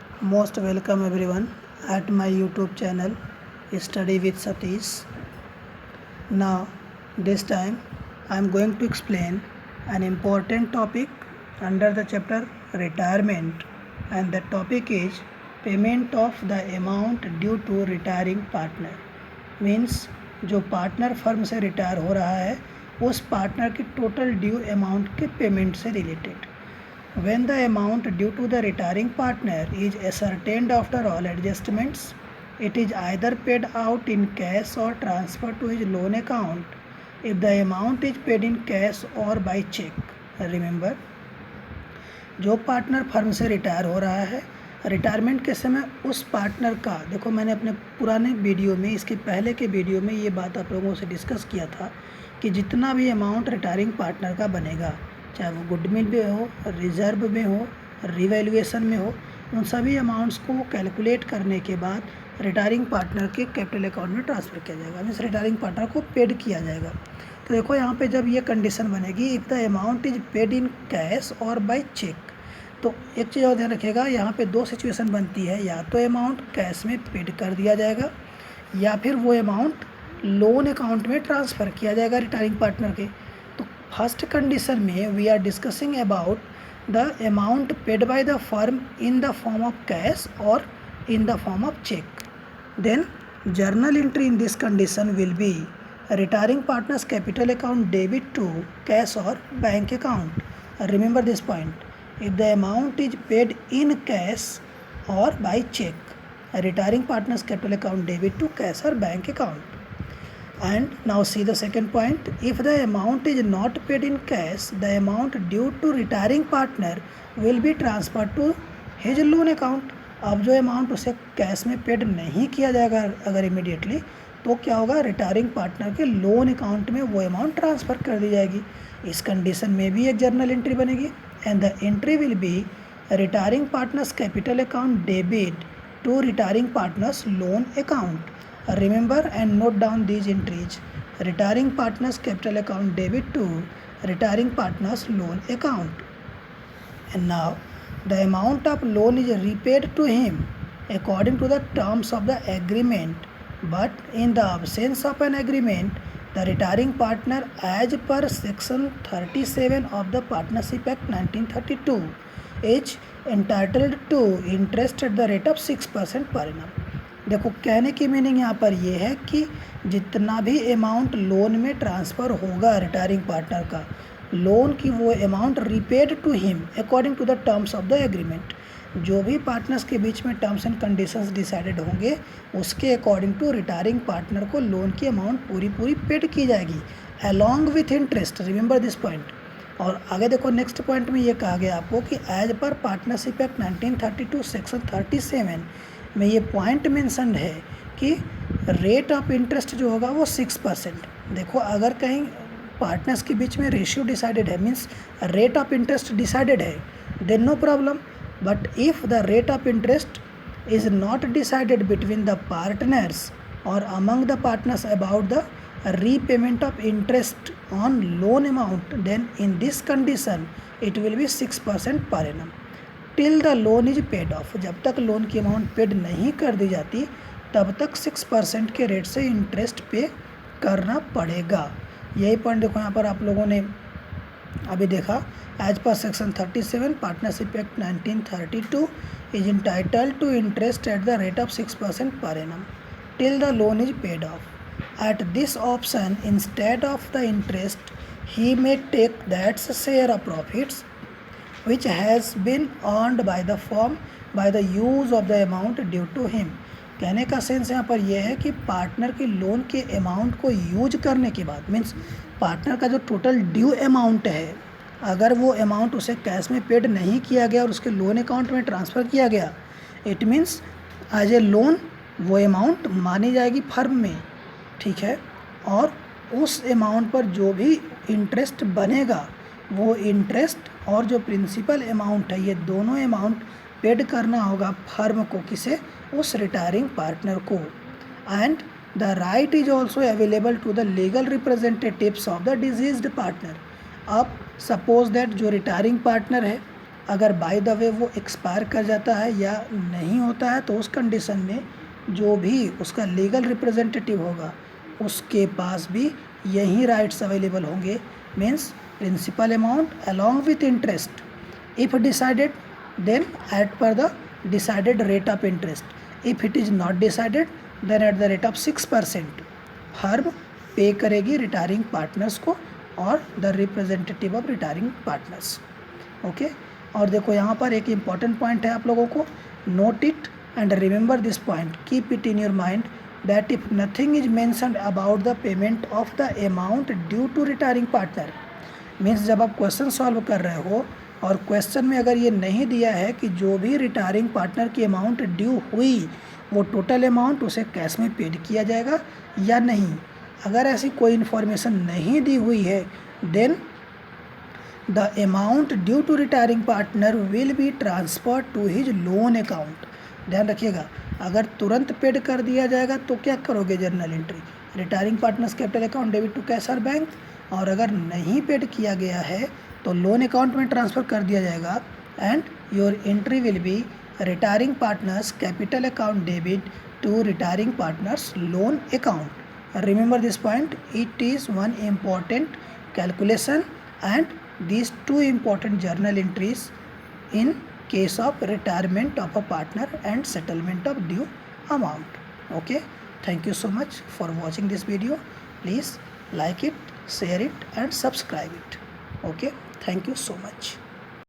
Most welcome everyone at my YouTube channel Study with Satish. Now, this time I am going to explain an important topic under the chapter retirement, and the topic is payment of the amount due to retiring partner. Means जो partner firm से retire हो रहा है उस partner की total due amount के payment से related. When the amount due to the retiring partner is ascertained after all adjustments, it is either paid out in cash or transferred to his loan account if the amount is paid in cash or by check. Remember, जो partner firm से retire हो रहा है, retirement के समय उस partner का, देखो मैंने अपने पुराने वीडियो में, इसके पहले के वीडियो में ये बात आप लोगों से डिस्कस किया था कि जितना भी अमाउंट रिटायरिंग पार्टनर का बनेगा, चाहे वो गुडविल में हो, रिजर्व में हो, रिवैल्यूएशन में हो, उन सभी अमाउंट्स को कैलकुलेट करने के बाद रिटायरिंग पार्टनर के कैपिटल अकाउंट में ट्रांसफ़र किया जाएगा, मीन्स रिटायरिंग पार्टनर को पेड किया जाएगा. तो देखो यहाँ पे जब ये कंडीशन बनेगी, if the amount is paid in cash और बाय चेक, तो एक चीज़ और ध्यान रखिएगा, यहाँ पे दो सिचुएशन बनती है, या तो अमाउंट कैश में पेड कर दिया जाएगा या फिर वो अमाउंट लोन अकाउंट में ट्रांसफ़र किया जाएगा रिटायरिंग पार्टनर के. तो फर्स्ट कंडीशन में we are discussing about the amount paid by the firm in the form of cash और in the form of cheque. Then journal entry in this condition will be retiring partners capital account debit to cash और bank account. Remember this point, if the amount is paid in cash or by check, a retiring partner's capital account debit to cash or bank account. And now see the second point, if the amount is not paid in cash, the amount due to retiring partner will be transferred to his loan account. अब जो amount उसे cash में paid नहीं किया जाएगा अगर immediately, तो क्या होगा, रिटायरिंग पार्टनर के लोन अकाउंट में वो अमाउंट ट्रांसफ़र कर दी जाएगी. इस कंडीशन में भी एक जर्नल एंट्री बनेगी, and the entry will be retiring partners capital account debit to retiring partners loan account. Remember and note down these entries: retiring partners capital account debit to retiring partners loan account. And now the amount of loan is repaid to him according to the terms of the agreement, but in the absence of an agreement, the retiring partner as per section 37 of the Partnership Act 1932 is entitled to interest at the rate of 6% per annum. देखो कहने की meaning यहाँ पर ये है कि जितना भी अमाउंट लोन में ट्रांसफ़र होगा रिटायरिंग पार्टनर का, लोन की वो amount repaid to him according to the terms of the agreement. जो भी पार्टनर्स के बीच में टर्म्स एंड कंडीशंस डिसाइडेड होंगे उसके अकॉर्डिंग टू रिटायरिंग पार्टनर को लोन की अमाउंट पूरी पेड की जाएगी along with interest. Remember this point. और आगे देखो नेक्स्ट पॉइंट में ये कहा गया आपको कि as per partnership act 1932 section 37 में ये पॉइंट मेंशन है कि रेट ऑफ इंटरेस्ट जो होगा वो 6%. देखो अगर कहीं पार्टनर्स के बीच में रेशियो डिसाइडेड है, means rate of interest decided है, then no problem. But if the rate of interest is not decided between the partners or among the partners about the repayment of interest on loan amount, then in this condition it will be 6% per annum till the loan is paid off. जब तक loan की amount paid नहीं कर दी जाती तब तक 6% के rate से इंटरेस्ट पे करना पड़ेगा. यही पॉइंट देखो यहाँ पर आप लोगों ने अभी देखा, as per section 37 partnership act 1932 is entitled to interest at the rate of 6% per annum till the loan is paid off. At this option instead of the interest he may take that's share of profits which has been earned by the firm by the use of the amount due to him. कहने का sense यहाँ पर यह है कि partner के loan के amount को यूज करने के बाद, मीन्स पार्टनर का जो टोटल ड्यू अमाउंट है, अगर वो अमाउंट उसे कैश में पेड नहीं किया गया और उसके लोन अकाउंट में ट्रांसफ़र किया गया, it means as a loan वो अमाउंट मानी जाएगी फर्म में, ठीक है. और उस अमाउंट पर जो भी इंटरेस्ट बनेगा वो इंटरेस्ट और जो प्रिंसिपल अमाउंट है, ये दोनों अमाउंट पेड करना होगा फर्म को, किसे, उस रिटायरिंग पार्टनर को. And the right is also available to the legal representatives of the deceased partner. अब सपोज दैट जो रिटायरिंग पार्टनर है अगर बाय द वे वो एक्सपायर कर जाता है या नहीं होता है तो उस कंडीशन में जो भी उसका लीगल रिप्रेजेंटेटिव होगा उसके पास भी यही राइट्स अवेलेबल होंगे, means principal amount along with interest if decided, then at per the decided rate of interest. If it is not decided, then at the rate of 6% firm पे करेगी retiring partners को और the representative of retiring partners. Okay, और देखो यहाँ पर एक important point है आप लोगों को, note it and remember this point, keep it in your mind that if nothing is mentioned about the payment of the amount due to retiring partner, means जब आप क्वेश्चन सॉल्व कर रहे हो और क्वेश्चन में अगर ये नहीं दिया है कि जो भी रिटायरिंग पार्टनर की अमाउंट ड्यू हुई वो टोटल अमाउंट उसे कैश में पेड किया जाएगा या नहीं, अगर ऐसी कोई इन्फॉर्मेशन नहीं दी हुई है then the amount due to retiring partner will be transfer to his loan account. ध्यान रखिएगा, अगर तुरंत पेड कर दिया जाएगा तो क्या करोगे, journal entry retiring partners capital account debit to cash और बैंक, और अगर नहीं पेड किया गया है तो लोन अकाउंट में ट्रांसफ़र कर दिया जाएगा and your entry will be retiring partners capital account debit to retiring partners loan account. Remember this point, it is one important calculation and these two important journal entries in case of retirement of a partner and settlement of due amount. Okay, thank you so much for watching this video. Please like it, share it and subscribe it. Okay, thank you so much.